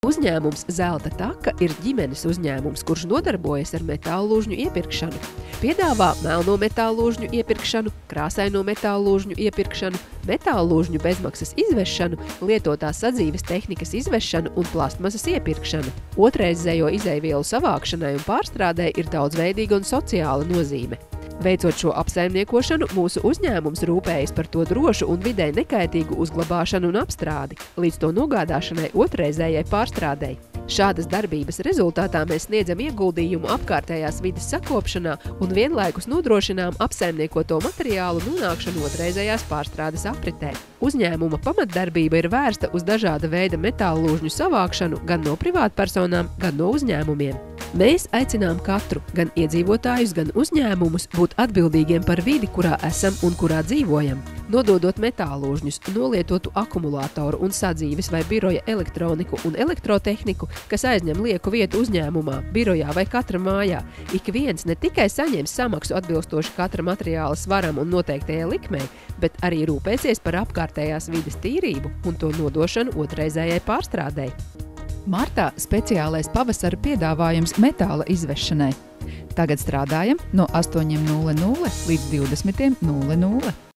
Uzņēmums Zelta taka ir ģimenes uzņēmums, kurš nodarbojas ar metāllūžņu iepirkšanu. Piedāvā melno metāllūžņu iepirkšanu, krāsaino metāllūžņu iepirkšanu, metāllūžņu bezmaksas izvešanu, lietotās sadzīves tehnikas izvešanu un plastmasas iepirkšanu. Otrreizējo izejvielu savākšanai un pārstrādē ir daudzveidīga un sociāla nozīme. Veicot šo apsaimniekošanu, mūsu uzņēmums rūpējas par to drošu un videi nekaitīgu uzglabāšanu un apstrādi, līdz to nogādāšanai otrreizējai pārstrādei. Šādas darbības rezultātā mēs sniedzam ieguldījumu apkārtējās vides sakopšanā un vienlaikus nodrošinām apsaimniekoto materiālu nonākšanu otrreizējās pārstrādes apritē. Uzņēmuma pamatdarbība ir vērsta uz dažāda veida metāllūžņu savākšanu gan no privātpersonām, gan no uzņēmumiem. Mēs aicinām katru, gan iedzīvotājus, gan uzņēmumus, būt atbildīgiem par vidi, kurā esam un kurā dzīvojam. Nododot metāllūžņus, nolietotu akumulātoru un sadzīves vai biroja elektroniku un elektrotehniku, kas aizņem lieku vietu uzņēmumā, birojā vai katra mājā, ik viens ne tikai saņems samaksu atbilstoši katra materiāla svaram un noteiktajai likmei, bet arī rūpēsies par apkārtējās vides tīrību un to nodošanu otrreizējai pārstrādei. Martā speciālais pavasara piedāvājums metāla izvešanai. Tagad strādājam no 8:00 līdz 20:00.